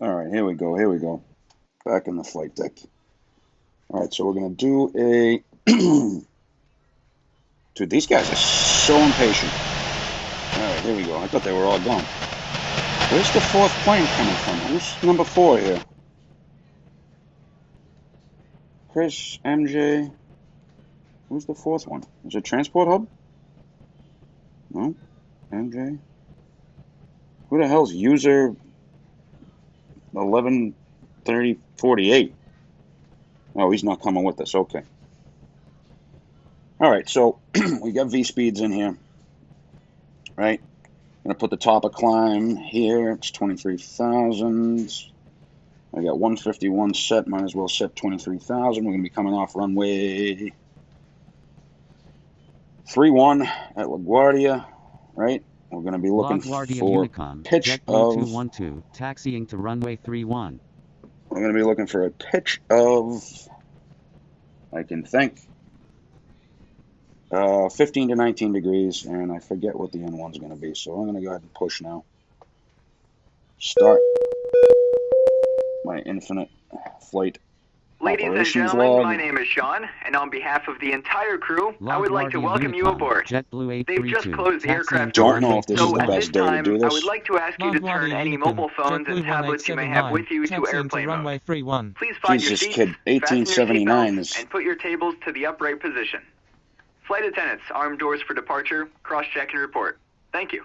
All right, here we go. Here we go. Back in the flight deck. All right, so we're going to do a... Dude, these guys are so impatient. All right, here we go. I thought they were all gone. Where's the fourth plane coming from? Who's number 4 here? Chris, MJ. Who's the fourth one? Is it Transport Hub? No? MJ? Who the hell's user 113048? Oh, he's not coming with us. Okay. All right, so we got V-speeds in here, right? I'm going to put the top of climb here. It's 23,000. I got 151 set. Might as well set 23,000. We're going to be coming off runway 31 at LaGuardia, right? We're going to be looking for Unicom, pitch JetBlue of... 212, taxiing to runway 31. We're going to be looking for a pitch of, I can think, 15 to 19 degrees, and I forget what the N1's going to be, so I'm going to go ahead and push now. Start my infinite flight Ladies and operations gentlemen, log. my name is Sean, and on behalf of the entire crew, I would like to welcome you aboard. JetBlue They've just 832, closed the aircraft Don't doors, know if this is so the at this best day to time, do I this. would like to ask you to turn any mobile phones and tablets you may have with you to airplane mode. Please find Jesus, your seats, kid, fasten your 1879 seatbelts, is... and put your tables to the upright position. Flight attendants, arm doors for departure, cross-check and report. Thank you.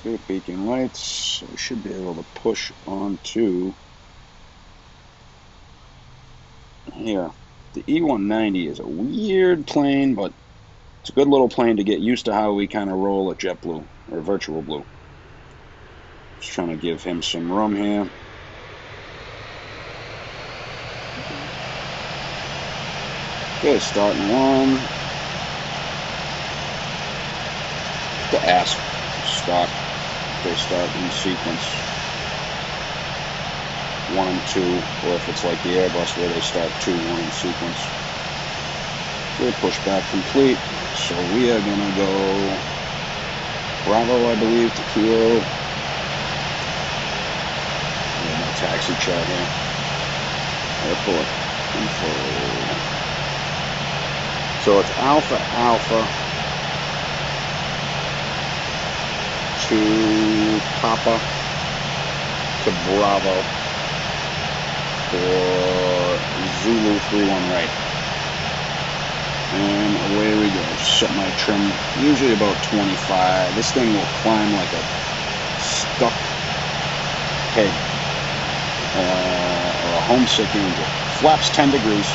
Okay, beacon lights. So we should be able to push onto here. The E190 is a weird plane, but it's a good little plane to get used to how we kind of roll at JetBlue, or virtualBlue. Just trying to give him some room here. Okay, starting one. To ask, start. They start in sequence 1 and 2, or if it's like the Airbus where they start 2, 1 in sequence. Okay, push back complete. So we are gonna go Bravo, I believe, to Kilo. No taxi chat here. Airport info. So it's Alpha Alpha to Papa to Bravo for Zulu 31 right. And away we go. Set my trim usually about 25. This thing will climb like a stuck peg or a homesick angel. Flaps 10 degrees.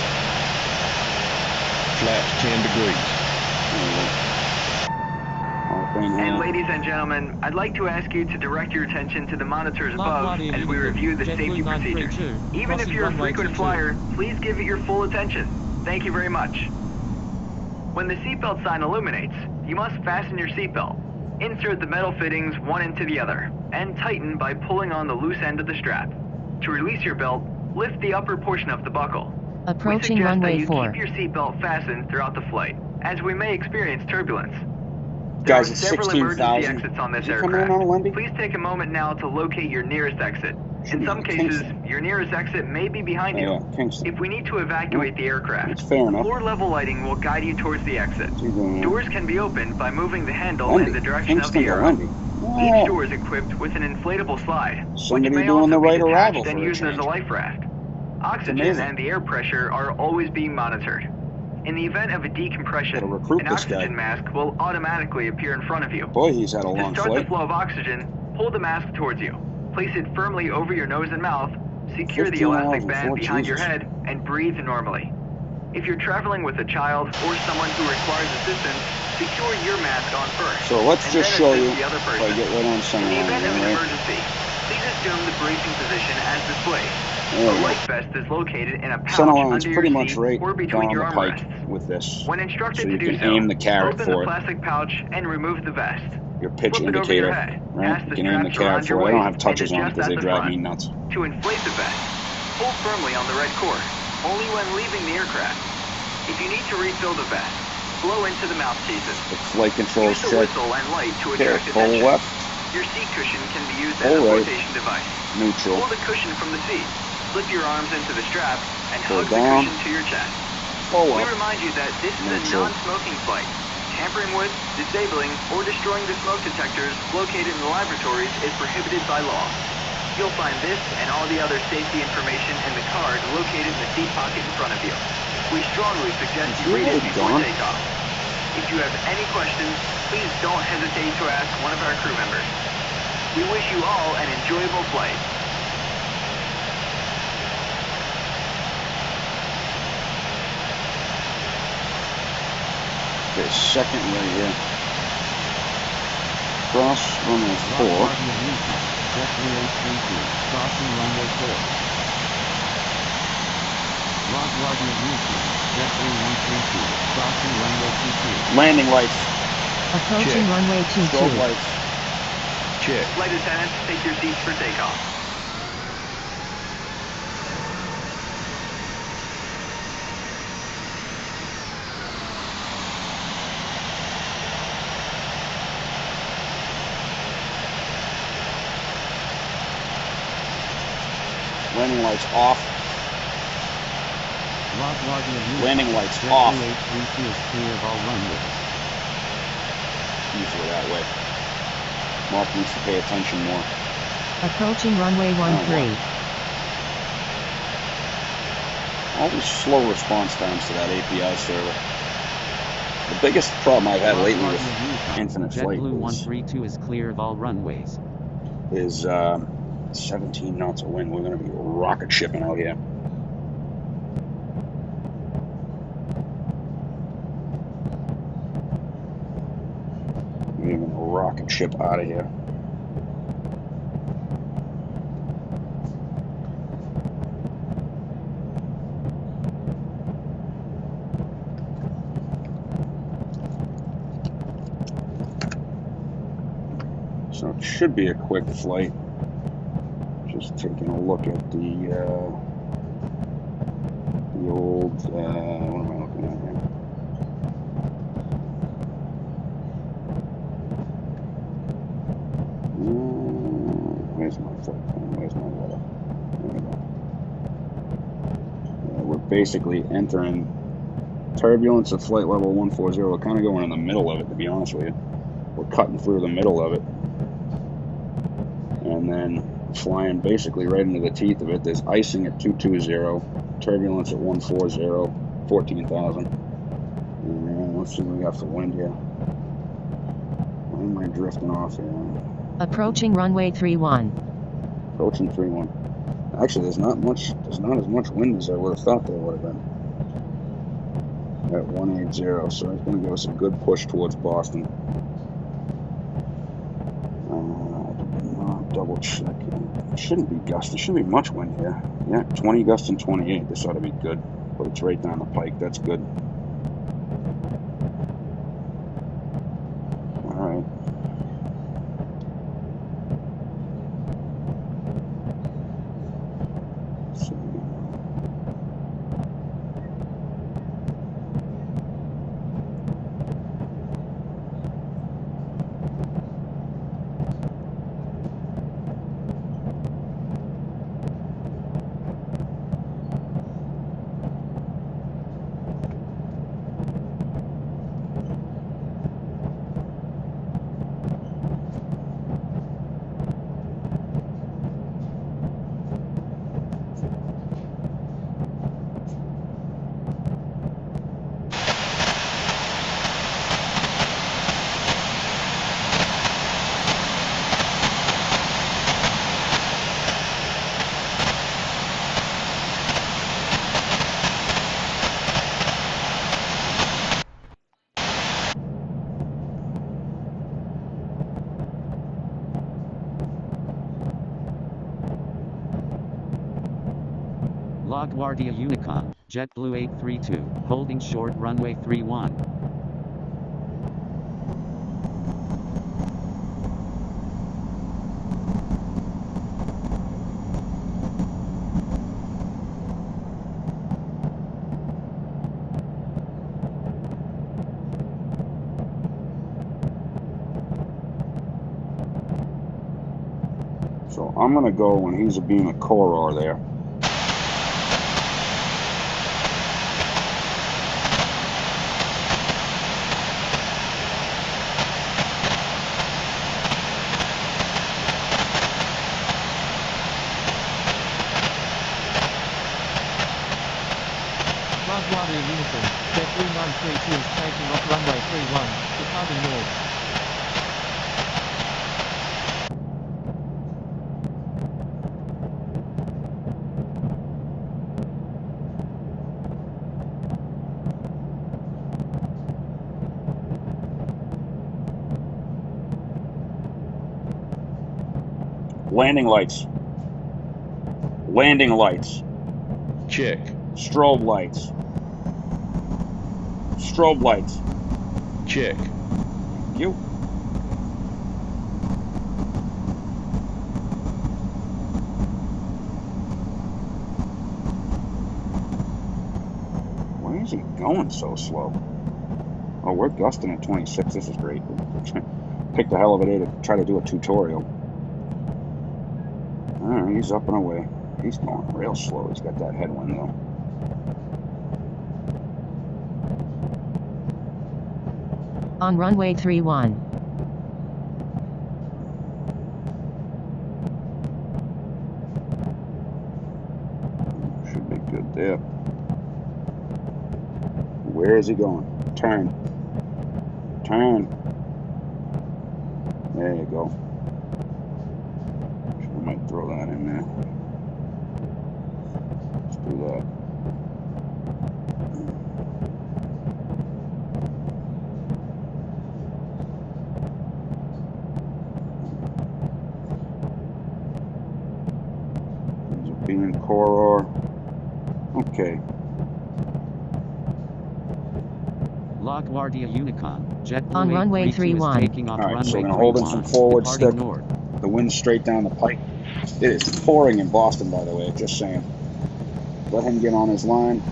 Flaps 10 degrees. And ladies and gentlemen, I'd like to ask you to direct your attention to the monitors above as we review the safety procedures. Even if you're a frequent flyer, please give it your full attention. Thank you very much. When the seatbelt sign illuminates, you must fasten your seatbelt. Insert the metal fittings one into the other, and tighten by pulling on the loose end of the strap. To release your belt, lift the upper portion of the buckle. Approaching runway 4. Keep your seatbelt fastened throughout the flight, as we may experience turbulence. Guys, There are it's several emergency 16,000. exits on this Is he coming in aircraft. on a Wendy? Please take a moment now to locate your nearest exit. In some cases, your nearest exit may be behind you. Yeah, Kingston. If we need to evacuate the aircraft, It's fair enough. floor level lighting will guide you towards the exit. Doors can be opened by moving the handle Wendy. in the direction of Kingston the to arrow. Wendy. Each Yeah. door is equipped with an inflatable slide, which Somebody may doing also the be right detached arrival and for a used as a change. life raft. Oxygen amazing. and the air pressure are always being monitored. In the event of a decompression, Gotta recruit an this guy. oxygen mask will automatically appear in front of you. Boy, he's had a To long start the flight. flow of oxygen, pull the mask towards you. Place it firmly over your nose and mouth, secure the 15 hours elastic band before behind your Jesus. head, and breathe normally. If you're traveling with a child or someone who requires assistance, secure your mask on first. So let's and just then show assist you the other if person. I get right on center In the line event of here, an right? emergency, please assume the bracing position as displayed. A light vest is located in a pouch Center line's under your pretty much seat right or between down your the pike armrests. with this. When instructed So you to do can so, aim the carrot open for the it. plastic pouch and remove the vest. Your pitch Flip it over your indicator, head, right? pass You the can aim the straps carrot around your for it. I don't waist, have touches and on it because adjust they at the drive front. me nuts. To inflate the vest, pull firmly on the red cord, only when leaving the aircraft. If you need to refill the vest, blow into the mouthpieces. The flight controls Use the check. whistle and light to Okay, attract full attention. left, Your seat cushion can be used as full a right, flotation device. neutral. Pull the cushion from the seat, slip your arms into the strap, and Pull hug the down. cushion to your chest. Full We up. remind you that this is a Neutral. non-smoking flight. Tampering with, disabling, or destroying the smoke detectors located in the laboratories is prohibited by law. You'll find this and all the other safety information in the card located in the seat pocket in front of you. We strongly suggest you read it before takeoff. If you have any questions, please don't hesitate to ask one of our crew members. We wish you all an enjoyable flight. Okay, second right here. Cross runway 4. JetBlue 832, crossing runway 4. LaGuardia Houston, JetBlue 132, crossing runway 22. Landing lights. Approaching Check. runway Strobe 22. lights. Check. Flight attendants, take your seats for takeoff. Landing lights off. LaGuardia Houston, Landing lights JetBlue off. 832 is clear of all runways. Easier that way. Mark needs to pay attention more. Approaching runway 13. Always slow response times to that API server. The biggest problem I've had lately with LaGuardia Houston, Infinite Flight JetBlue 132 is clear of all runways. is 17 knots of wind. We're going to be rocket shipping out here. We're going to rocket ship out of here. So it should be a quick flight. Just taking a look at the old, what am I looking at here? Where's my flight plan? Where's my weather? There we go. Yeah, we're basically entering turbulence at flight level 140. We're kind of going in the middle of it, to be honest with you. We're cutting through the middle of it. And then flying basically right into the teeth of it. There's icing at 220, turbulence at 140, 14,000. And let's see what we got for wind here. Why am I drifting off here? Approaching runway 31. Approaching 31. Actually, there's not as much wind as I would have thought there would have been. At 180, so it's going to give us a good push towards Boston. Double check. It shouldn't be gust. There shouldn't be much wind here. Yeah, 20 gusts and 28. This ought to be good. But it's right down the pike. That's good. All right. Let's see. LaGuardia Unicorn, JetBlue 832, holding short runway 31. So I'm going to go when he's being a Coror there. LaGuardia Unicorn, JetBlue 932 is taking off runway 31, departing north. Landing lights. Landing lights. Check. Strobe lights. Strobe lights. Check. Thank you. Why is he going so slow? Oh, we're gusting at 26. This is great. Picked the hell of a day to try to do a tutorial. Alright, he's up and away. He's going real slow. He's got that headwind though. On runway 31. Should be good there. Where is he going? Turn. Turn. There you go. I might throw that in there. Let's do that. These are being Coror. Okay. LaGuardia Unicorn, JetBlue On runway 832 is 31. taking off Alright, so runway we're going to hold him 31, some forward departing stick. north. The wind's straight down the pike. It is pouring in Boston, by the way, just saying. Let him get on his line.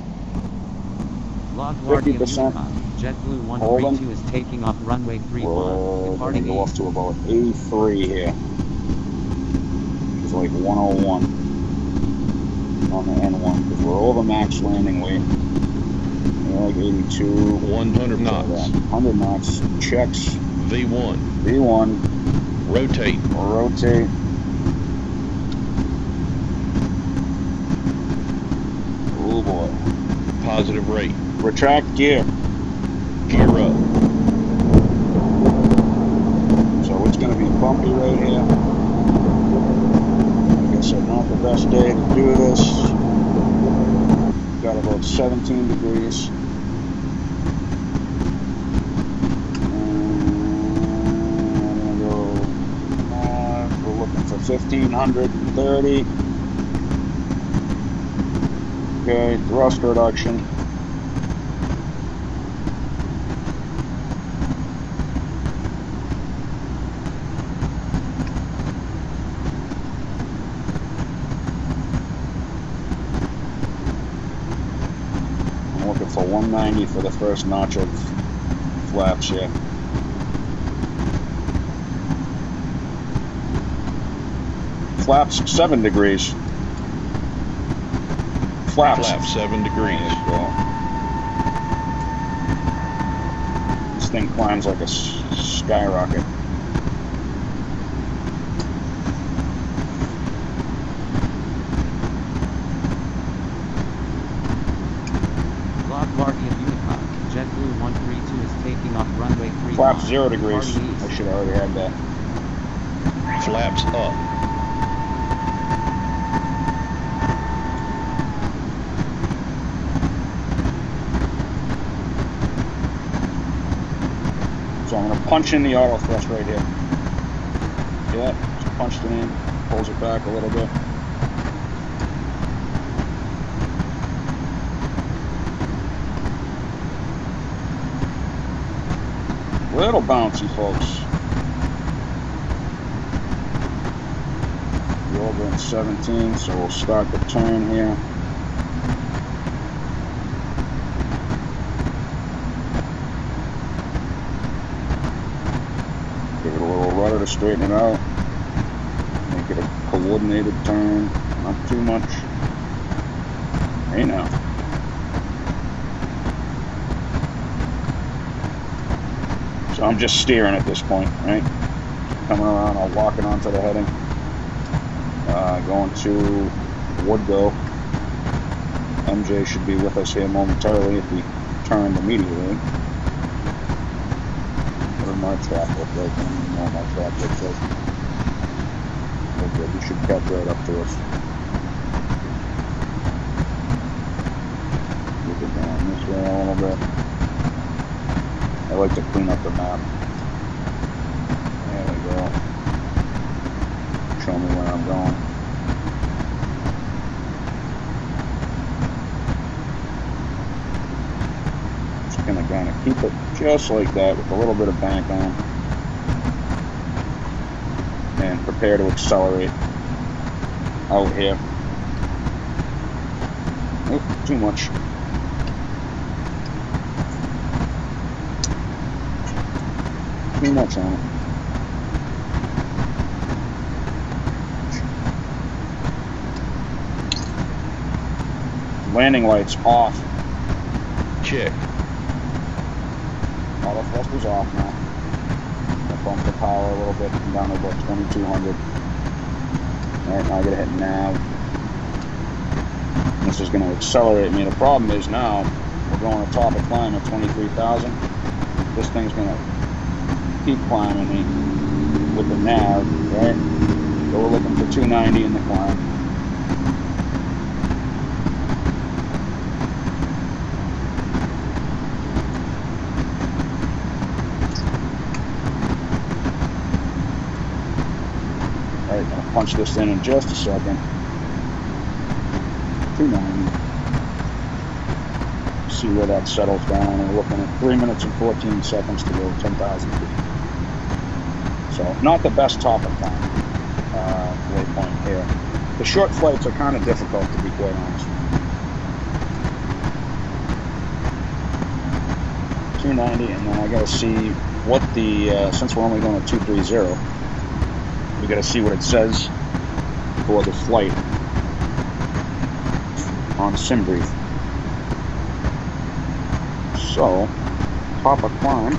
LaGuardia 50%. Unicorn, JetBlue Hold 132 is taking off runway 31, We're going to departing go off east. to about 83 here. It's like 101 on the N1 because we're over max landing weight. We're like 82. 100 knots. 100 knots. Checks. V1. V1. Rotate. Rotate. Oh boy. Positive rate. Retract gear. Gear up. So it's going to be bumpy right here. Like I said, not the best day to do this. Got about 17 degrees. And I'm going to go, we're looking for 1530. Okay, thrust reduction. I'm looking for 190 for the first notch of flaps here. Flaps 7 degrees. Flaps. Flap 7 degrees. There you go. This thing climbs like a skyrocket. LaGuardia Unicorn, JetBlue 132 is taking off runway 31. Flaps 0 degrees. departing east. I should have already had that. Flaps up. So I'm going to punch in the auto thrust right here. Yeah, just punched it in, pulls it back a little bit. little bouncy, folks. We're over in 17, so we'll start the turn here. Give it a little rudder to straighten it out. Make it a coordinated turn, not too much. Hey now. So I'm just steering at this point, right? Coming around, I'll lock it onto the heading. Going to Woodgo. MJ should be with us here momentarily if we turn immediately. What does my track look like? I don't even know what my track looks like. Okay, we should catch right up to us. Look it down this way a little bit. I like to clean up the map. There we go. Show me where I'm going. Just gonna kind of keep it just like that with a little bit of bank on. And prepare to accelerate out here. Oop, too much. Too much on it. Landing lights off. Check. Auto thruster's off now. I'll bump the power a little bit, down to about 2200. Alright, now I gotta hit nav. And this is gonna accelerate me. The problem is now we're going to top of climb at 23,000. This thing's gonna keep climbing me with the nav, right? So we're looking for 290 in the climb. Alright, I'll punch this in just a second. 290. See where that settles down. We're looking at 3 minutes and 14 seconds to go 10,000 feet. So not the best top of climb waypoint here. The short flights are kind of difficult, to be quite honest. 290, and then I got to see what the since we're only going to 230, we got to see what it says for the flight on SimBrief. So top of climb.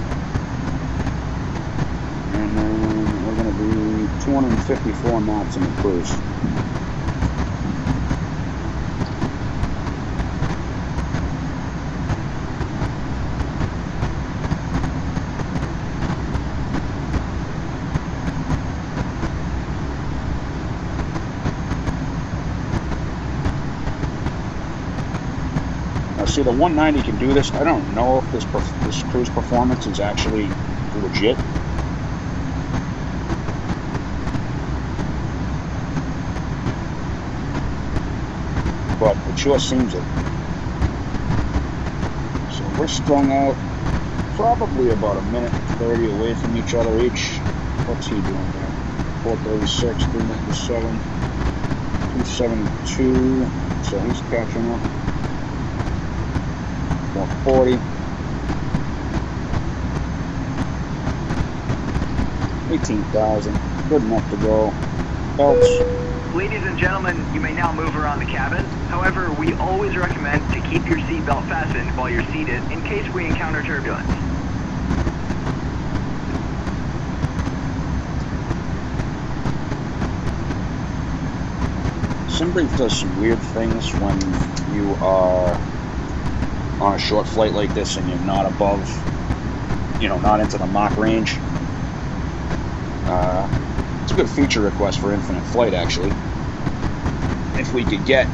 And then we're going to be 254 knots in the cruise. Now see, the 190 can do this. I don't know if this cruise performance is actually legit. But it sure seems it. So we're strung out probably about a minute and 30 away from each other each. What's he doing there? 436, 397, 272. So he's catching up. 440. 18,000. Good enough to go. Belts. Ladies and gentlemen, you may now move around the cabin. However, we always recommend to keep your seatbelt fastened while you're seated in case we encounter turbulence. SimBrief does some weird things when you are on a short flight like this and you're not above, not into the Mach range. It's a good feature request for infinite flight, actually. If we could get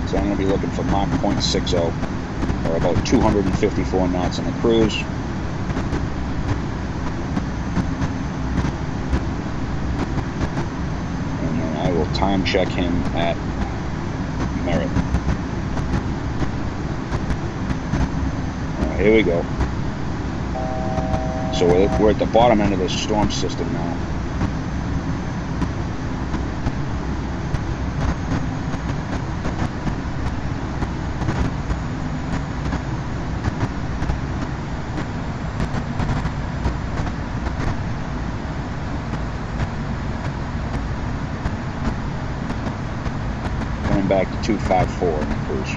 so I'm going to be looking for Mach 0.60, or about 254 knots in the cruise. And then I will time check him at Merit. Here we go. So we're at the bottom end of the storm system now. Coming back to 254 in the cruise.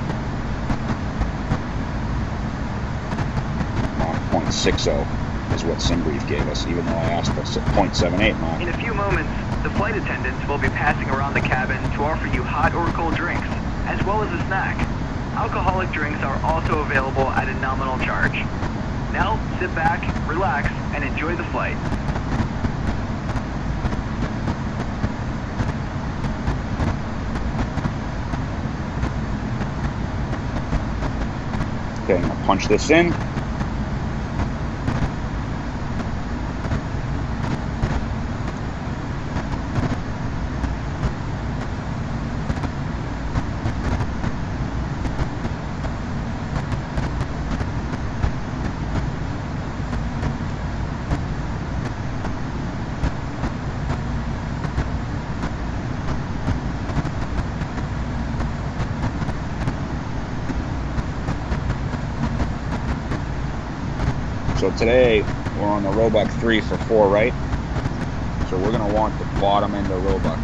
0.60 is what SimBrief gave us, even though I asked for 0.78 mark. In a few moments, the flight attendants will be passing around the cabin to offer you hot or cold drinks, as well as a snack. Alcoholic drinks are also available at a nominal charge. Now, sit back, relax, and enjoy the flight. Okay, I'm gonna punch this in. So today we're on the Roebuck 3 for 4 right. So we're going to want the bottom end of Roebuck.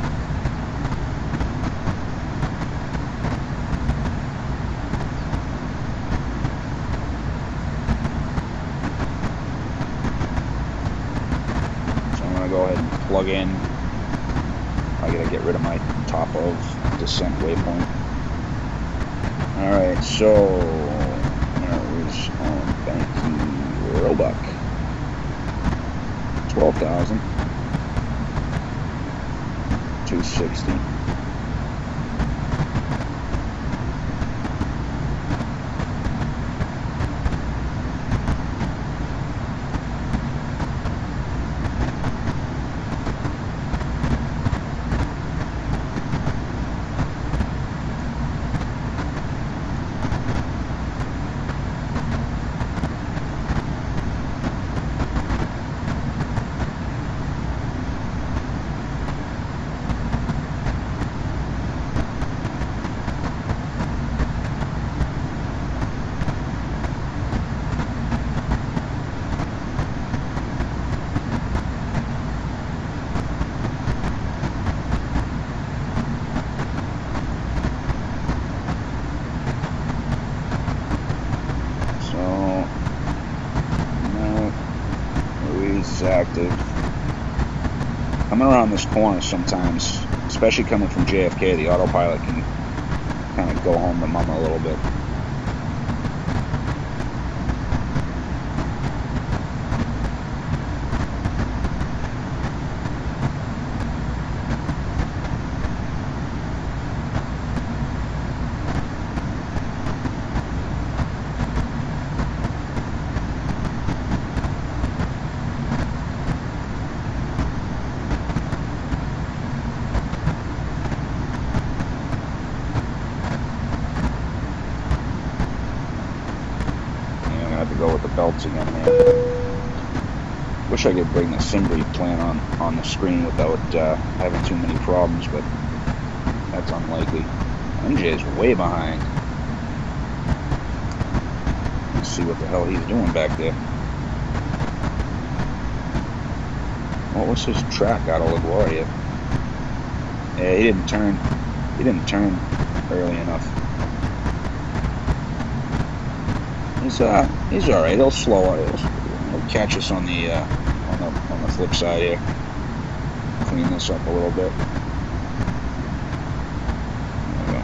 So I'm going to go ahead and plug in. I got to get rid of my top of descent waypoint. Alright, so where is Banky Roebuck? 12,000. 260. Active. Coming around this corner sometimes, especially coming from JFK, the autopilot can kind of go home to mama a little bit. Belts again, man. Wish I could bring the SimBrief plan on the screen without having too many problems, but that's unlikely. MJ is way behind. Let's see what the hell he's doing back there. What was his track out of LaGuardia? Yeah, he didn't turn. He didn't turn early enough. He's all right. He'll slow it. He'll catch us on the flip side here. Clean this up a little bit. There we go.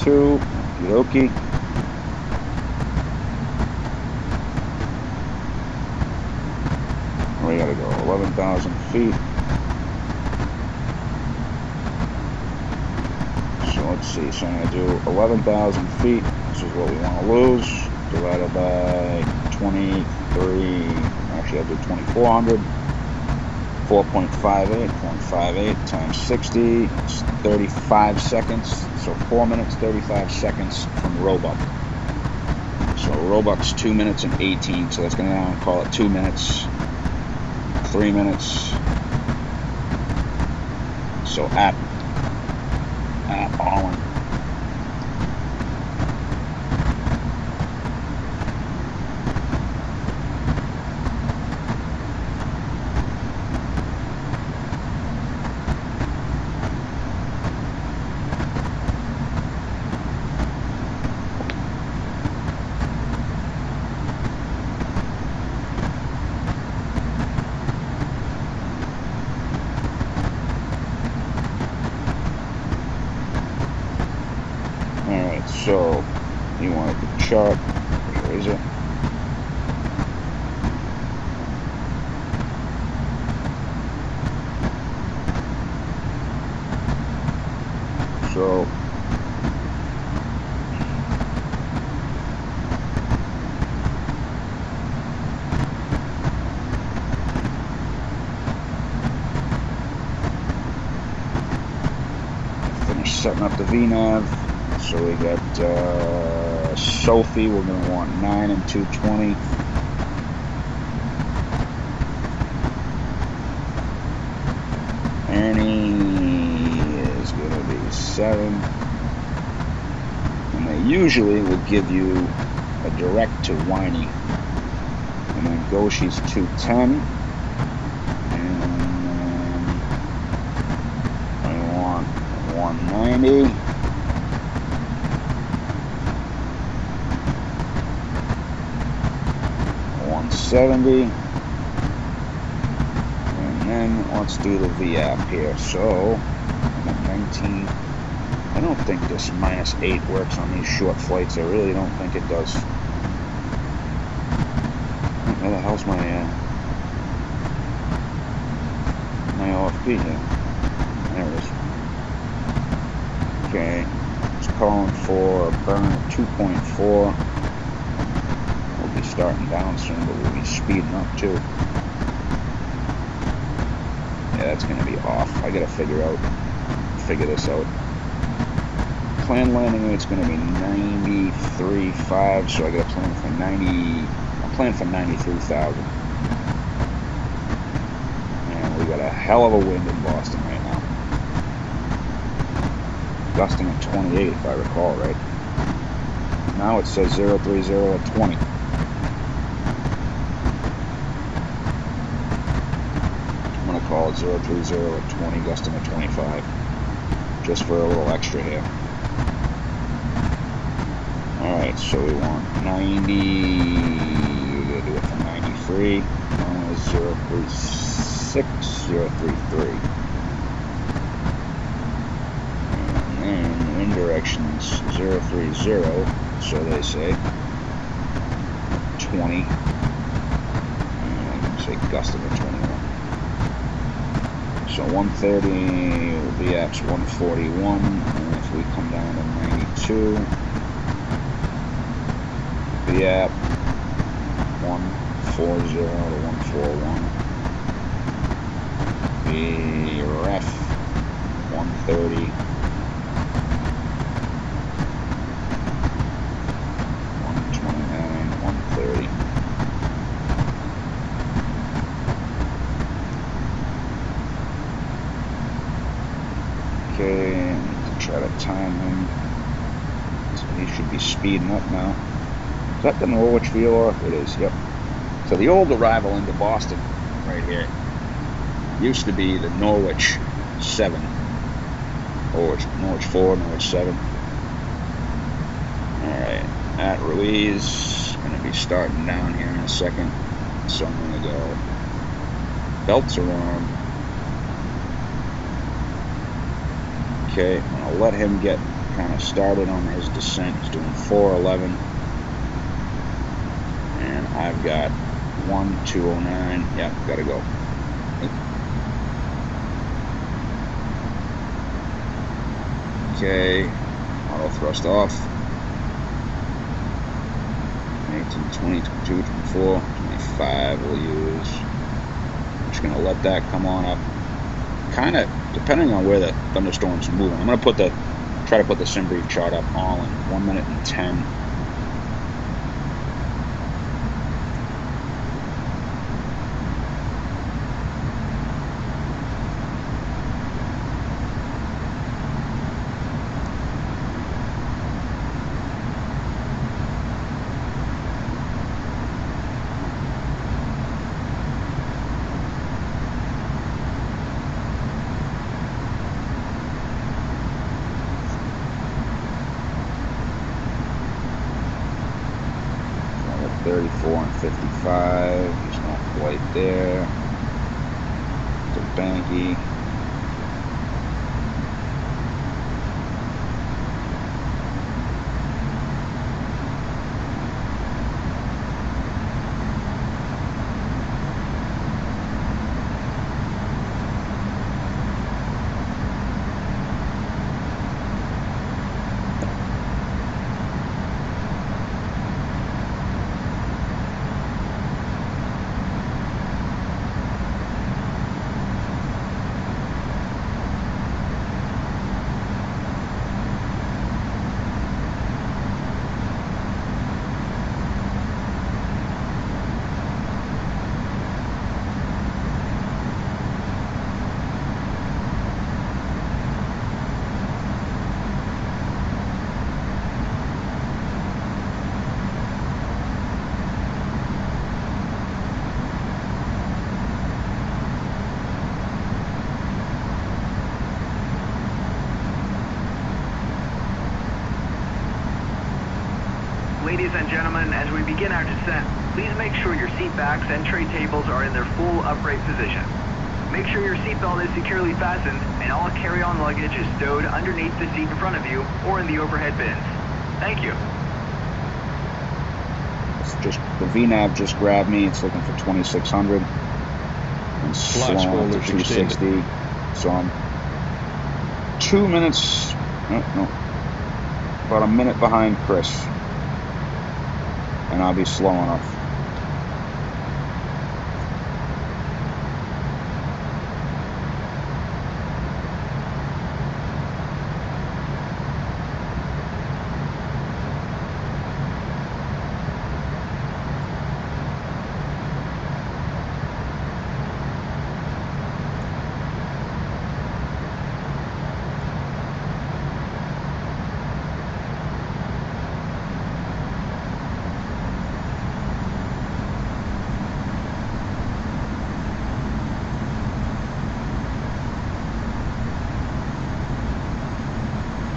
92. Okie dokie. We gotta go 11,000 feet. So let's see. So I'm gonna do 11,000 feet. This is what we want to lose. Divided by 23. Actually, I'll do 2,400. 4.58. 0.58 times 60. It's 35 seconds. So 4 minutes, 35 seconds from Roebuck. So Roebuck's 2 minutes and 18. So that's gonna now call it 2 minutes. 3 minutes. So at Allen. So you want the chart, where is it? So finish setting up the VNav. So we got Sophie, we're going to want 9 and 220. Ernie is going to be 7. And they usually will give you a direct to Whiny. And then Goshi's 210. And then I want 190. 70, and then let's do the VAP here. So I'm at 19. I don't think this -8 works on these short flights. I really don't think it does. Where the hell's my OFP here? There it is. Okay, it's calling for a burn of 2.4. Starting down soon, but we'll be speeding up too. Yeah, that's gonna be off. I gotta figure this out. Planned landing rate's gonna be 93.5, so I gotta plan for 90. I'm planning for 93,000. And we got a hell of a wind in Boston right now. Gusting at 28, if I recall right. Now it says 030 at 20. Call it 030 at 20, gusting at 25, just for a little extra here. Alright, so we want 90, we're going to do it for 93, 036, 033. And then wind directions 030, so they say 20, and say gusting at 21. So 130 will be at 141, and if we come down to 92, be at 140 to 141, the ref 130, 129, 130. Okay, and to try to time him, so he should be speeding up now. Is that the Norwich VOR? It is, yep. So the old arrival into Boston, right here, used to be the Norwich 7, or Norwich 4, Norwich 7. Alright, at Ruiz, going to be starting down here in a second, so I'm going to go belts around. Okay, I'm going to let him get kind of started on his descent. He's doing 411. And I've got 1209. Yep, gotta go. Okay, auto thrust off. 18, 20, 22, 24, 25 we'll use. I'm just gonna let that come on up. Kind of, depending on where the thunderstorm's moving. I'm gonna try to put the sim brief chart up all in 1 minute and 10. So 34 and 55. He's not quite there. The banky. Ladies and gentlemen, as we begin our descent, please make sure your seat backs and tray tables are in their full upright position. Make sure your seatbelt is securely fastened and all carry-on luggage is stowed underneath the seat in front of you or in the overhead bins. Thank you. It's just the VNAV just grabbed me. It's looking for 2600 and slowing up to 260. So I'm 2 minutes. No, about a minute behind Chris. And I'll be slow enough.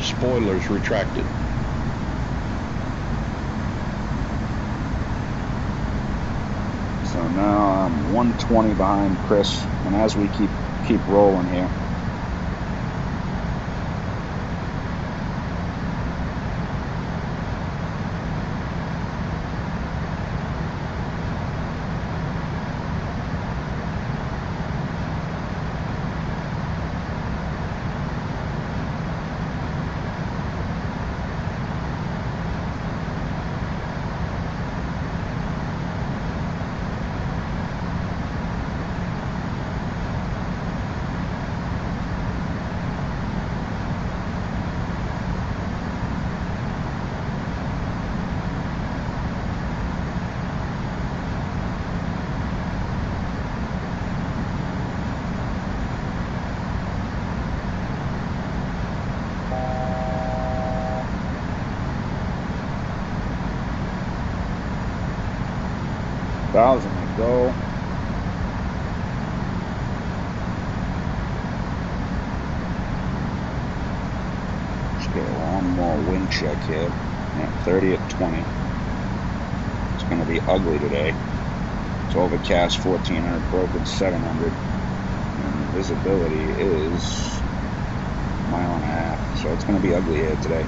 Spoilers retracted. So now I'm 120 behind Chris, and as we keep rolling here. Thousand to go. Just get one more wind check here. Yeah, 30 at 20. It's going to be ugly today. It's overcast 1400, broken 700. And the visibility is mile and a half. So it's going to be ugly here today.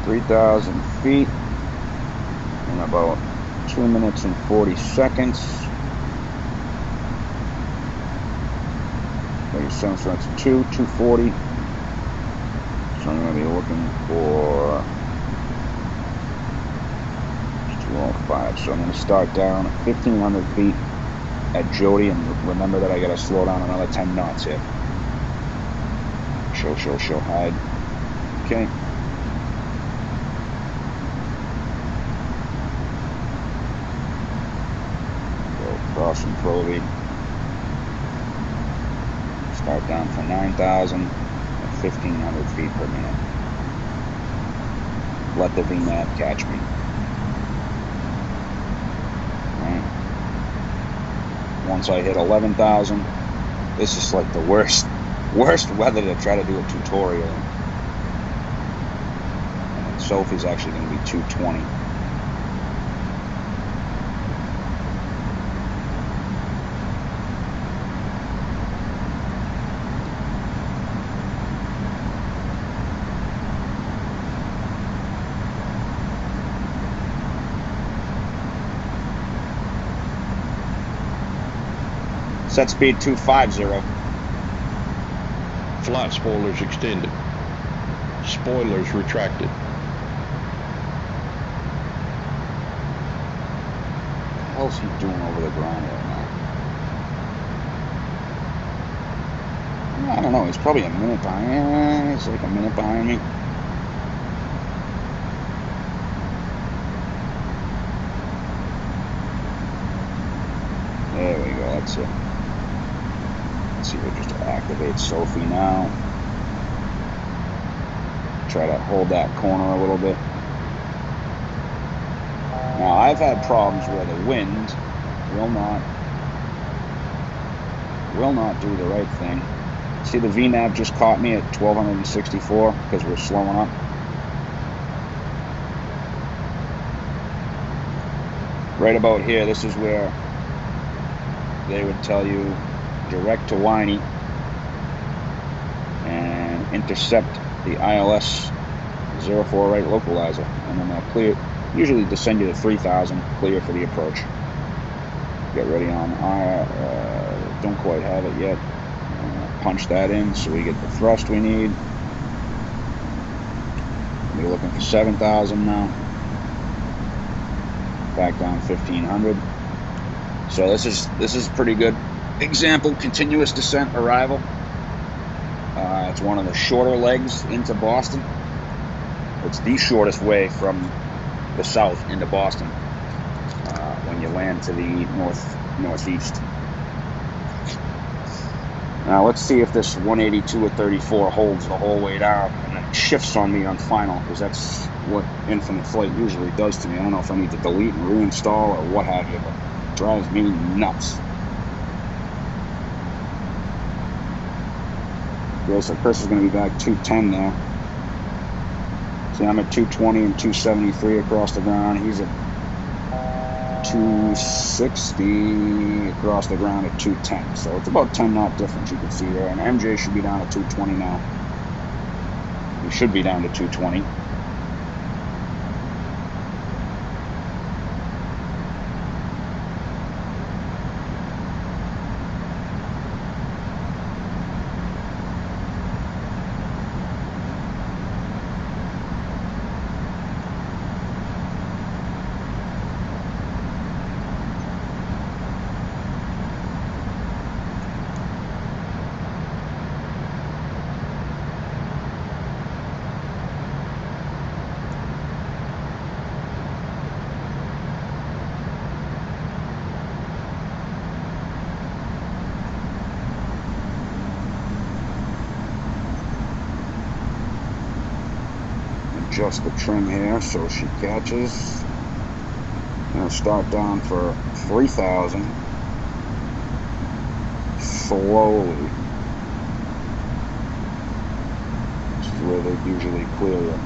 $3,000 feet in about 2 minutes and 40 seconds. 37, so that's 240. So I'm going to be looking for 205. So I'm going to start down at 1,500 feet at Jody, and remember that I got to slow down another 10 knots here. Show, hide. Okay. Crossing Provy. Start down for 9,000 at 1,500 feet per minute. Let the VMAP catch me. Right. Once I hit 11,000, this is like the worst weather to try to do a tutorial in. And then Sophie's actually going to be 220. Set speed 250. Flight spoilers extended. Spoilers retracted. What the hell's he doing over the ground right now? I don't know. He's probably a minute behind. Yeah, he's like a minute behind me. There we go. That's it. Let's see, we'll just activate Sophie now. Try to hold that corner a little bit. Now, I've had problems where the wind will not do the right thing. See, the VNAV just caught me at 1,264 because we're slowing up. Right about here, this is where they would tell you direct to Winey and intercept the ILS 04 right localizer, and then they'll clear, usually descend you to 3,000, clear for the approach. Get ready on don't quite have it yet. Punch that in so we get the thrust we need. We're looking for 7,000 now. Back down 1,500. So this is pretty good. Example, continuous descent arrival. It's one of the shorter legs into Boston. It's the shortest way from the south into Boston when you land to the northeast. Now let's see if this 182 at 34 holds the whole way down and then it shifts on me on final, because that's what infinite flight usually does to me. I don't know if I need to delete and reinstall or what have you, but it drives me nuts. Okay, so Chris is going to be back 210 now. See, I'm at 220 and 273 across the ground. He's at 260 across the ground at 210. So it's about 10 knot difference you can see there. And MJ should be down at 220 now. He should be down to 220. adjust the trim here so she catches. Gonna start down for 3,000. Slowly. This is where they usually clear it.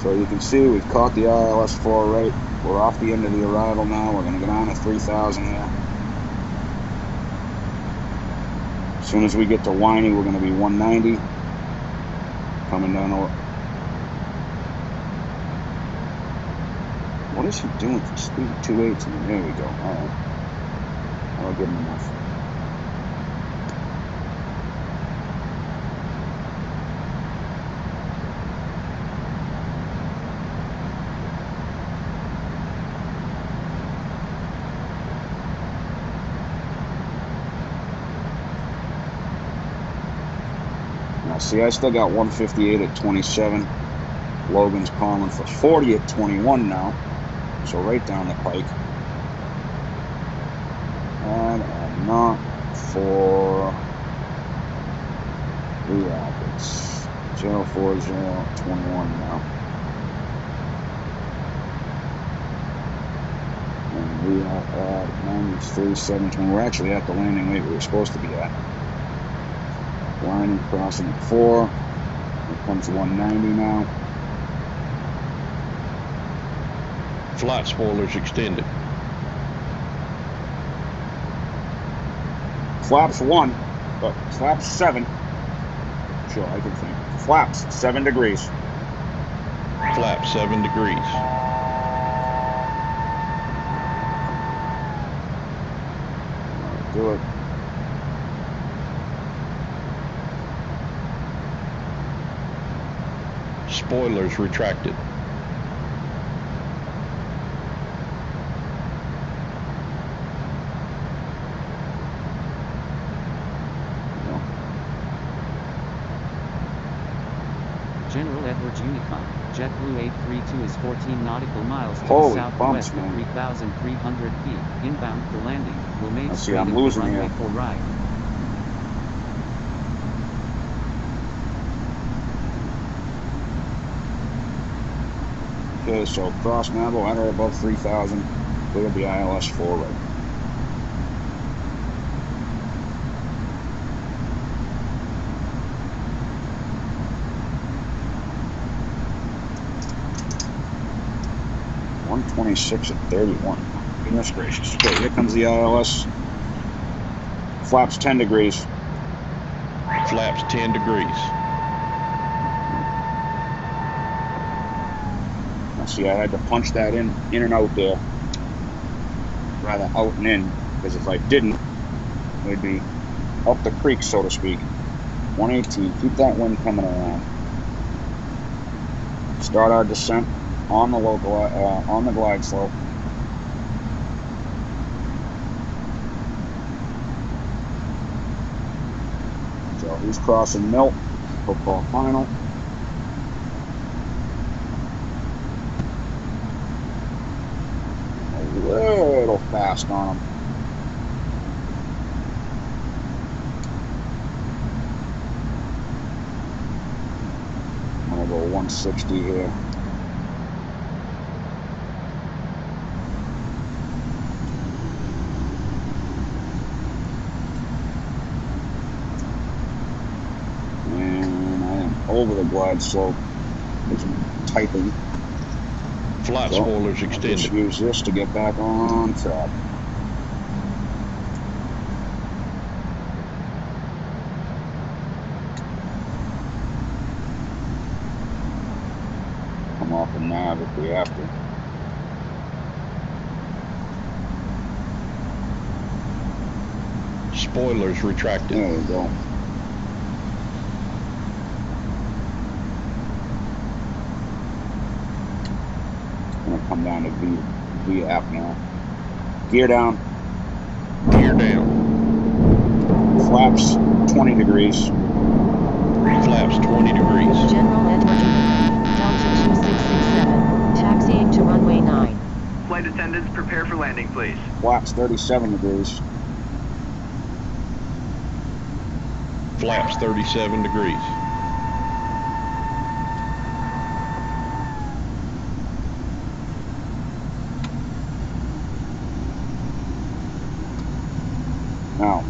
So you can see we've caught the ILS-4 right. We're off the end of the arrival now. We're going to go down to 3,000 here. As soon as we get to Winey, we're going to be 190. Coming down over. What is he doing for speed? 218. There we go. All right. I'll give him enough. See, I still got 158 at 27. Logan's calling for 40 at 21 now. So right down the pike. And I'm not for the Rapids. 04021 now. And we are at 93.720. We're actually at the landing weight we were supposed to be at. Winey crossing at 4. Here comes 190 now. Flight spoilers extended. Flaps 1, but flaps 7. Sure, I can think. Flaps 7 degrees. Flap 7 degrees. Do it. Spoilers retracted. General Edwards Unicom, JetBlue 832 is 14 nautical miles to Holy the southwest bumps, at man. 3,300 feet. Inbound for landing. Remain Let's see, straight I'm into losing runway here. 4 right. Okay, so cross Nabo, at or above 3,000. Clear the ILS-4 right. .126 at 31. Goodness gracious. Okay, here comes the ILS. Flaps 10 degrees. Flaps 10 degrees. See, I had to punch that in and out there, rather out and in, because if I didn't, we'd be up the creek, so to speak. 118, keep that wind coming around. Start our descent on the local, on the glide slope. So he's crossing Milt, football final. Little fast on him. I'm gonna go 160 here. And I am over the glide slope. It's typing. Flight So, spoilers I'll just extended. use this to get back on top. nav if we have to. Spoilers retracted. There we go. I'm gonna come down to V app now. Gear down. Gear down. Flaps 20 degrees. Flaps 20 degrees. General Edward Delta 2667, taxiing to runway 9. Flight attendants, prepare for landing, please. Flaps 37 degrees. Flaps 37 degrees. Now,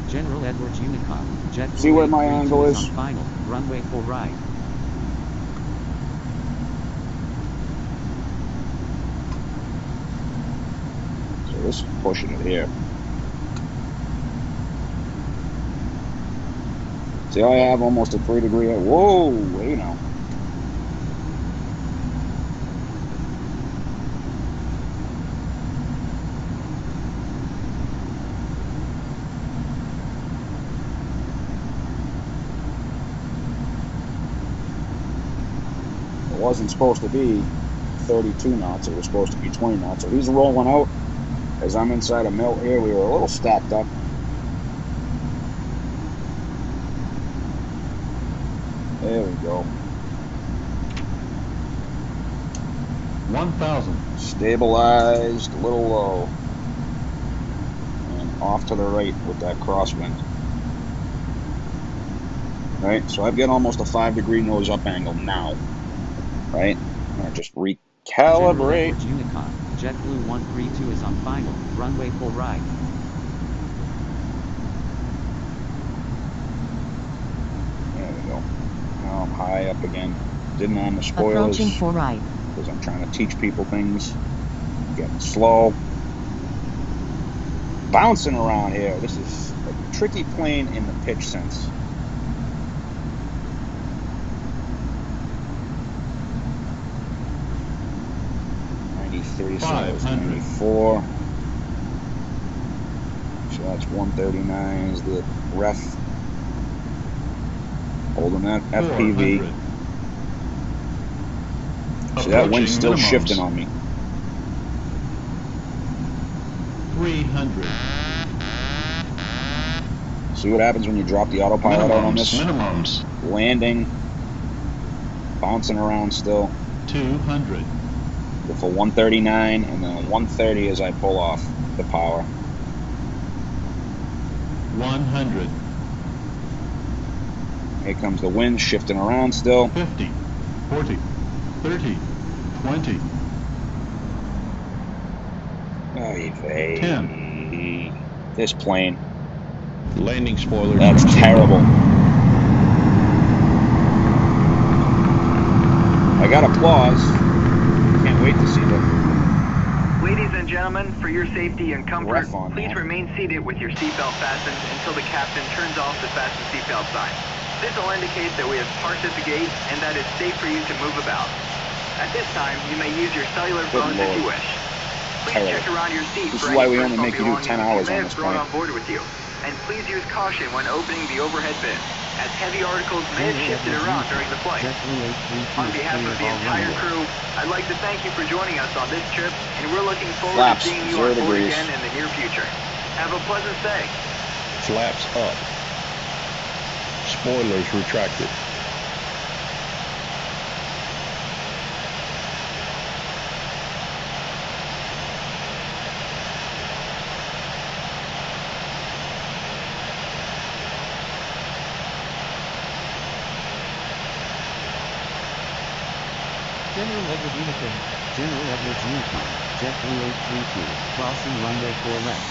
General Edwards Unicom, JetBlue see where my 832 angle is? on final, runway full right. So this is pushing it here. See how I have almost a 3 degree? Whoa, you know. It wasn't supposed to be 32 knots, it was supposed to be 20 knots. So he's rolling out. As I'm inside a melt here, we were a little stacked up. There we go. 1,000. Stabilized, a little low. And off to the right with that crosswind. Right, so I've got almost a 5 degree nose up angle now. Right, I'm gonna just recalibrate. General Edwards Unicom, JetBlue 132 is on final, runway full right. There we go. Now I'm high up again. Didn't on the spoilers. Approaching full right. Because I'm trying to teach people things. Getting slow. Bouncing around here. This is a tricky plane in the pitch sense. So that's 94. So that's 139 is the ref. Holding that FPV. See, that wind's still shifting on me. 300. See what happens when you drop the autopilot out on this? Minimums. Landing. Bouncing around still. 200. Go for 139 and then 130 as I pull off the power. 100. Here comes the wind shifting around still. 50. 40. 30. 20. Oy vey. 10. This plane. Landing spoilers. That's terrible. I got applause. Can't wait to see the Ladies and gentlemen, for your safety and comfort, ref on please that. remain seated with your seatbelt fastened until the captain turns off the fasten seatbelt sign. This will indicate that we have parked at the gate and that it's safe for you to move about. At this time, you may use your cellular Good phones if you Lord. wish. Please Terrible. check around your seat This for is why any we only personal make you do 10 belongings hours you may on have this brought plane. on board with you. And please use caution when opening the overhead bin, as heavy articles may have General shifted Edwards around Unicom, during the flight. JetBlue 832 On is behalf clear of of the all entire runway. crew, I'd like to thank you for joining us on this trip, and we're looking forward Flaps, to seeing you 0 on board degrees. again in the near future. Have a pleasant stay. Flaps up. Spoilers retracted. General Edward Unicom. General Edwards Unicom, JetBlue 832, crossing runway 4 left.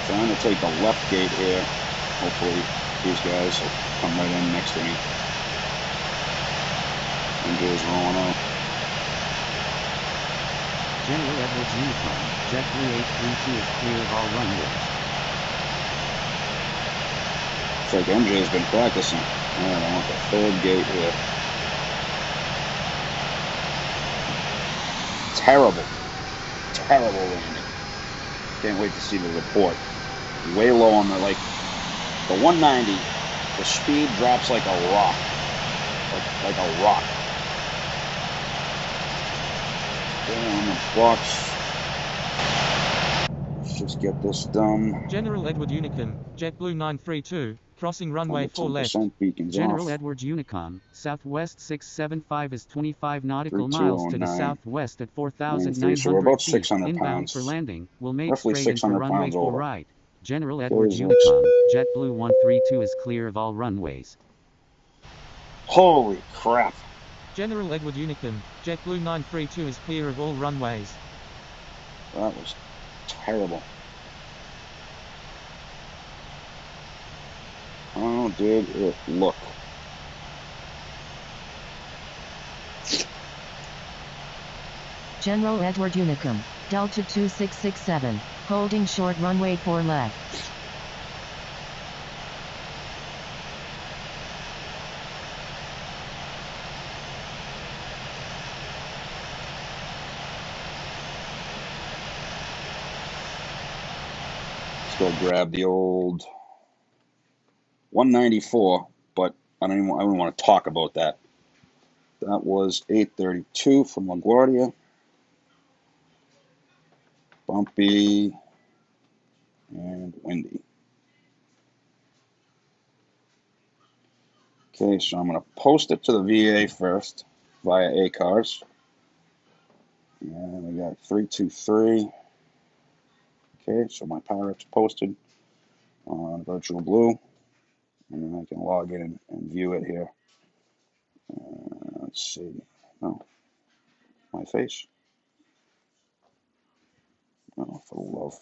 Trying to take the left gate here. Hopefully these guys will come right in next to me. MJ's rolling out. General Edwards Unicom, JetBlue 832 is clear of all runways. It's like MJ's been practicing. All right, I want the third gate here. Terrible landing. Can't wait to see the report. Way low on the, like, the 190, the speed drops like a rock. Like a rock. There on the box. Let's just get this done. General Edward Unicom, JetBlue 932, crossing runway 4 left. 10% beacons General off. Edwards Unicom, Southwest 675 is 25 nautical 3209. miles to the southwest at 4,900 So we're about feet. 600 Inbound pounds. for landing. Will make Roughly straight in for 600 runway pounds 4 over. right. General Edwards There's Unicom, JetBlue 132 is clear of all runways. Holy crap. General Edward Unicom, JetBlue 932 is clear of all runways. That was terrible. How did it look? General Edward Unicom, Delta 2667, holding short runway 4 left. Let's go grab the old 194, but I don't want to talk about that. That was 832 from LaGuardia. Bumpy and windy. Okay, so I'm going to post it to the VA first via ACARS. And we got 323. Okay, so my Pirate's posted on virtualBlue. And then I can log in and view it here. Let's see. No. My face. Oh, for the love.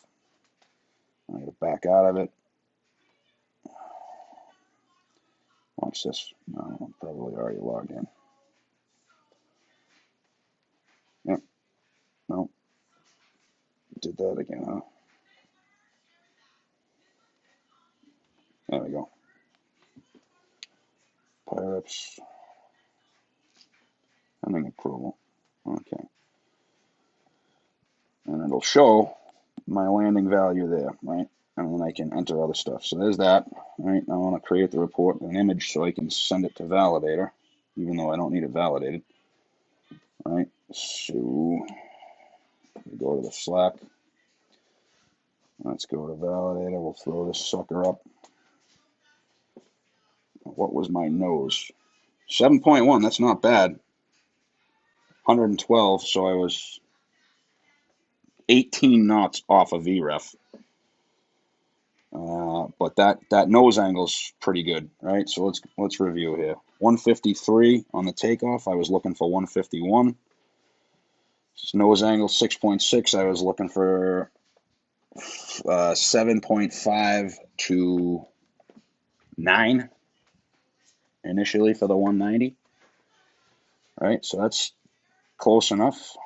I gotta back out of it. Watch this. No, I'm probably already logged in. Yep. No. Did that again, huh? There we go. Pirates. Pending approval. Okay. And it'll show my landing value there, right? And then I can enter other stuff. So there's that, right? I want to create the report, an image, so I can send it to Validator, even though I don't need it validated, right? So we go to the Slack. Let's go to Validator. We'll throw this sucker up. What was my nose? 7.1. That's not bad. 112. So I was 18 knots off of VREF. But that nose angle's pretty good, right? So let's review here. 153 on the takeoff. I was looking for 151. This nose angle 6.6. I was looking for 7.5 to 9 initially for the 190. All right, so that's close enough.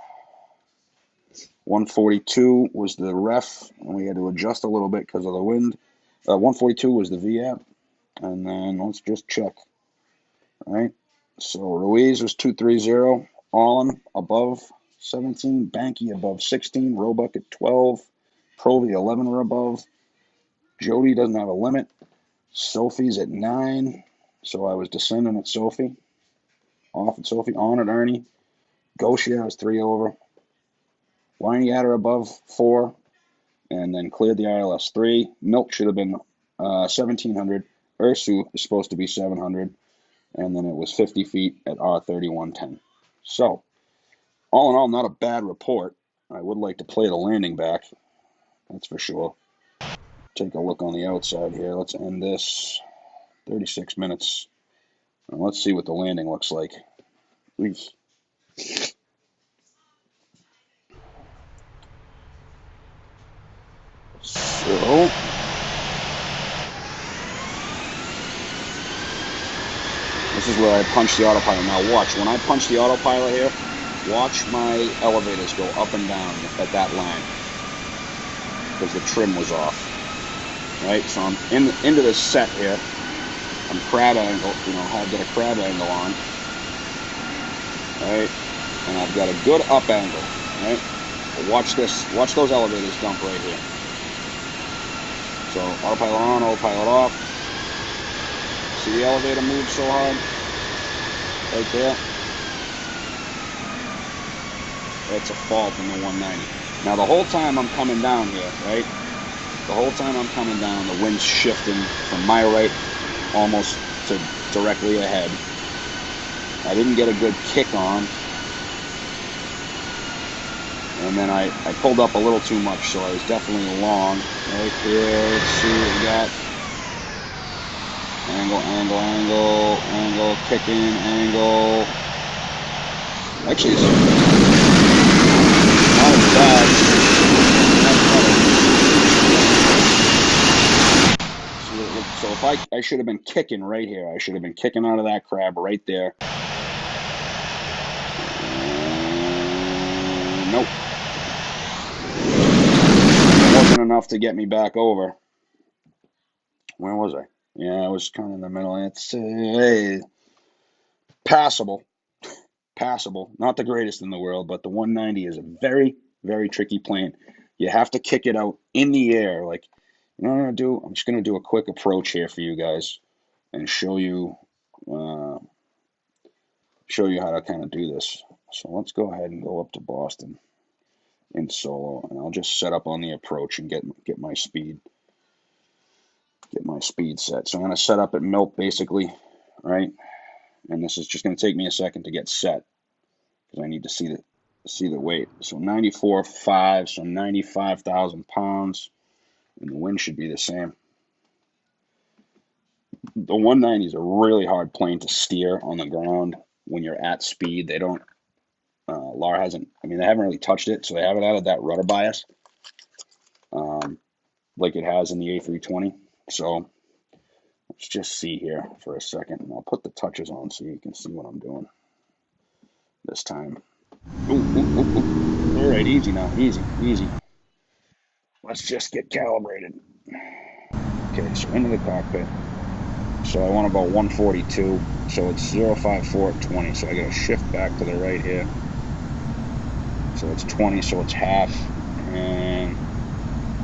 142 was the ref, and we had to adjust a little bit because of the wind. 142 was the VAP, and then let's just check. All right, so Ruiz was 230, Allen above 17, Banky above 16, Roebuck at 12, Provy 11 or above. Jody doesn't have a limit. Sophie's at 9, so I was descending at Sophie. Off at Sophie, on at Ernie. Goshia was 3 over. Wineyatter above 4, and then cleared the ILS 3. Milk should have been 1,700. Ursu is supposed to be 700, and then it was 50 feet at R3110. So, all in all, not a bad report. I would like to play the landing back, that's for sure. Take a look on the outside here. Let's end this. 36 minutes. And let's see what the landing looks like. Oof. So, This is where I punch the autopilot. Now watch, when I punch the autopilot here, watch my elevators go up and down at that line, because the trim was off. Right, so I'm into this set here. I'm crab angle, you know, I've got a crab angle on. Right, and I've got a good up angle. Right, but watch this, watch those elevators dump right here. So autopilot on, autopilot off. See the elevator move so hard? Right there. That's a fault in the 190. Now the whole time I'm coming down here, right? The whole time I'm coming down, the wind's shifting from my right almost to directly ahead. I didn't get a good kick on. And then I pulled up a little too much, so I was definitely long. Right here, let's see what we got. Angle, angle, angle, angle, kicking, angle. Actually, it's not as bad. So if I should have been kicking right here. I should have been kicking out of that crab right there. Nope. It wasn't enough to get me back over. Where was I? Yeah, I was kind of in the middle. It's passable. Passable. Not the greatest in the world, but the 190 is a very, very tricky plane. You have to kick it out in the air. Like, you know what I'm going to do? I'm just going to do a quick approach here for you guys and show you how to kind of do this. So let's go ahead and go up to Boston in solo, and I'll just set up on the approach and get my speed. Get my speed set. So I'm going to set up at milk basically, right? And this is just going to take me a second to get set because I need to see the weight. So 94.5, so 95,000 pounds, and the wind should be the same. The 190 is a really hard plane to steer on the ground when you're at speed. They don't, LAR hasn't, I mean, they haven't really touched it, so they haven't added that rudder bias like it has in the A320. So let's just see here for a second, and I'll put the touches on so you can see what I'm doing this time. Ooh, ooh, ooh, ooh. All right, easy now, easy, easy. Let's just get calibrated. Okay, so into the cockpit. So I want about 142, so it's 054 at 20, so I gotta shift back to the right here. So it's 20, so it's half, and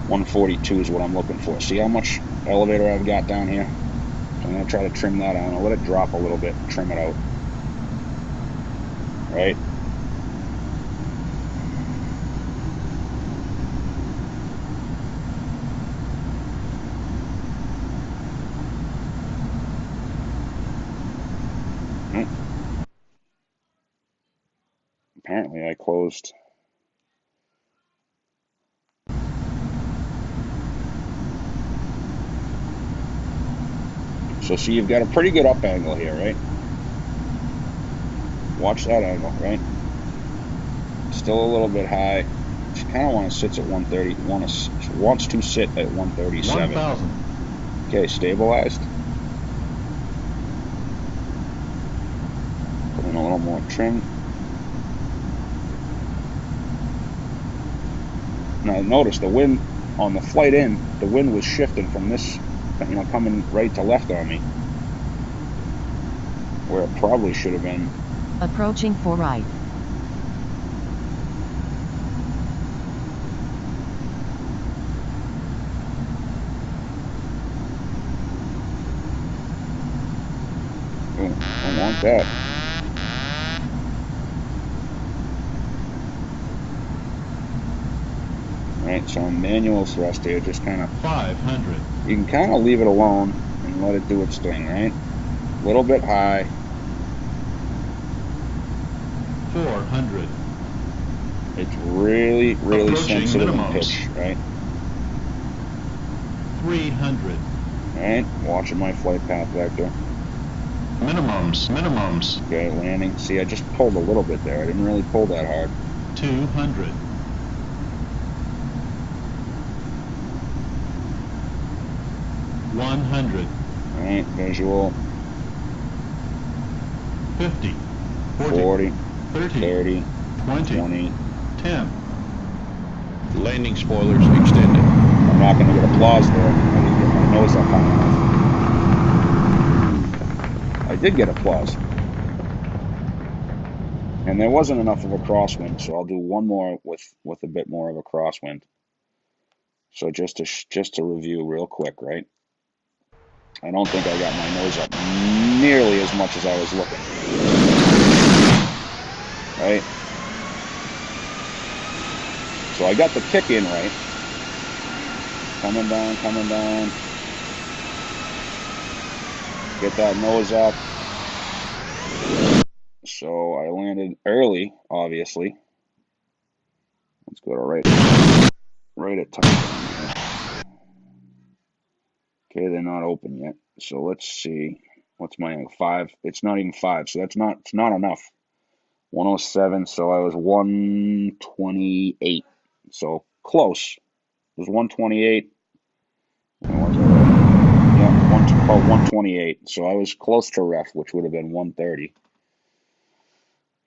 142 is what I'm looking for. See how much elevator I've got down here? So I'm gonna try to trim that out. I'll let it drop a little bit, trim it out. Right? Apparently I closed. So see, you've got a pretty good up angle here, right? Watch that angle, right? Still a little bit high. She kind of want to sit at 130. Wants to sit at 137. 1,000. Okay, stabilized. Put in a little more trim. Now notice the wind on the flight in. The wind was shifting from this, you know, coming right to left on me, where it probably should have been. Approaching for right. Oh, don't want that. Right, so manual thrust here, just kind of 500. You can kind of leave it alone and let it do its thing, right? A little bit high. 400. It's really, really Approaching sensitive in minimums. pitch, right? 300. Right, watching my flight path vector. Minimums. Okay, landing. See, I just pulled a little bit there. I didn't really pull that hard. 200. 100. Right, visual. 50, 40, 30, 30, 20, 20. 10. Landing spoilers extended. I'm not going to get applause there. I didn't get my nose up high enough. I did get applause. And there wasn't enough of a crosswind, so I'll do one more with a bit more of a crosswind. So just to review real quick, right? I don't think I got my nose up nearly as much as I was looking. Right? So I got the kick in right. Coming down, coming down. Get that nose up. So I landed early, obviously. Let's go to right at top. Okay, they're not open yet. So let's see. What's my angle? 5. It's not even 5, so it's not enough. 107, so I was 128. So close. It was 128. Yeah, 128. So I was close to ref, which would have been 130.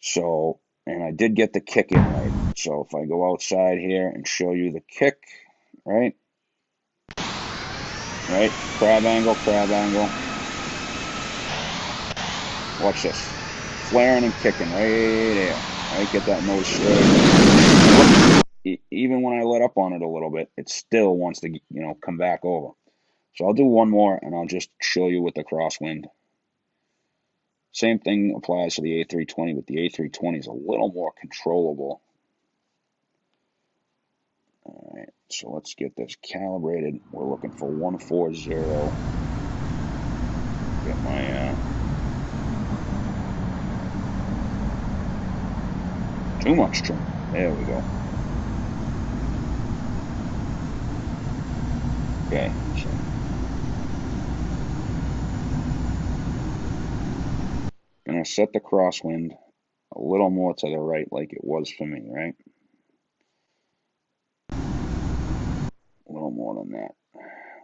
So, and I did get the kick in right. So if I go outside here and show you the kick, right? Right? Crab angle, crab angle. Watch this. Flaring and kicking right there. Right? Get that nose straight. Even when I let up on it a little bit, it still wants to, come back over. So I'll do one more and I'll just show you with the crosswind. Same thing applies to the A320, but the A320 is a little more controllable. All right, so let's get this calibrated. We're looking for 140. Get my too much trim. There we go. Okay, so gonna set the crosswind a little more to the right, like it was for me, right? A little more than that.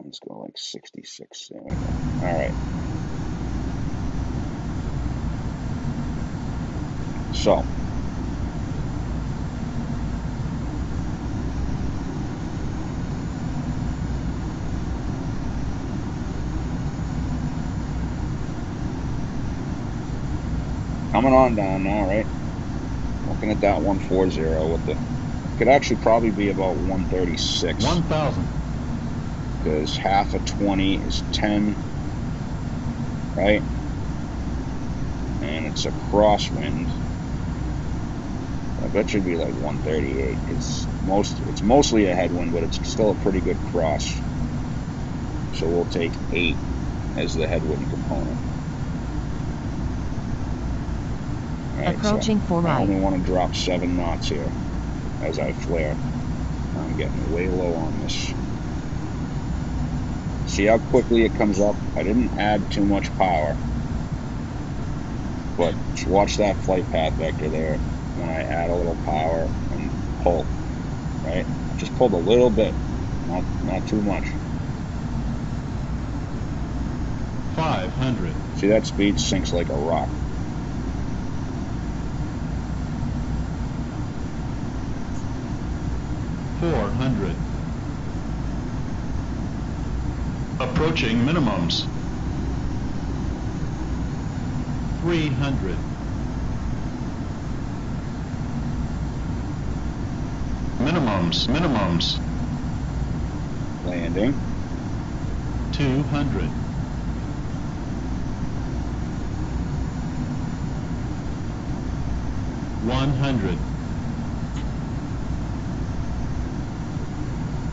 Let's go like 66. There we go. All right. So coming on down now, right? Looking at that 140 with the, could actually probably be about 136. 1,000. Because half of 20 is 10, right? And it's a crosswind. I bet you'd be like 138. It's mostly a headwind, but it's still a pretty good cross. So we'll take 8 as the headwind component. Right, Approaching so for I right. only want to drop 7 knots here as I flare. I'm getting way low on this. See how quickly it comes up? I didn't add too much power. But just watch that flight path vector there when I add a little power and pull. Right? Just pulled a little bit, not too much. 500. See, that speed sinks like a rock. 400. Approaching minimums. 300. Minimums. Landing. 200. 100.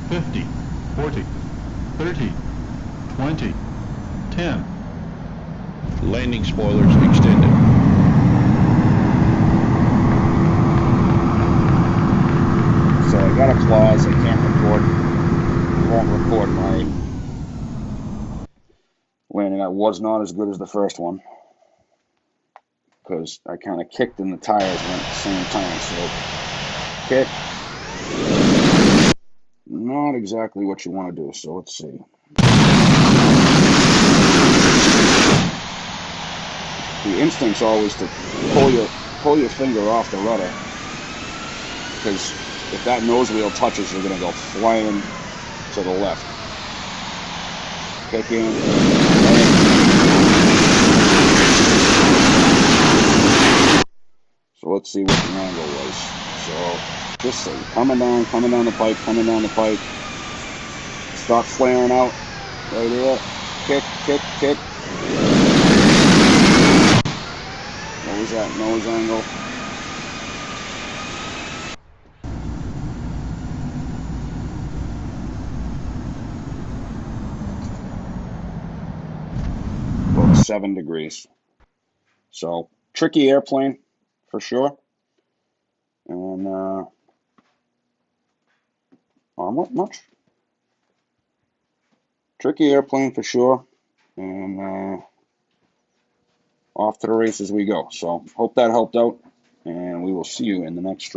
50, 40, 30, 20, 10. Landing spoilers extended. So I got a clause. I can't record. Won't record my landing. That was not as good as the first one because I kind of kicked and the tires went at the same time. So kick. Not exactly what you want to do, so let's see. the instinct's always to pull your finger off the rudder, because if that nose wheel touches, you're going to go flying to the left. Kick in. So let's see what the angle was. So just coming down the pike. Start flaring out. Right here. Kick. What was that nose angle? About 7 degrees. So tricky airplane for sure. And not much. Tricky airplane for sure. And off to the races we go. So hope that helped out, and we will see you in the next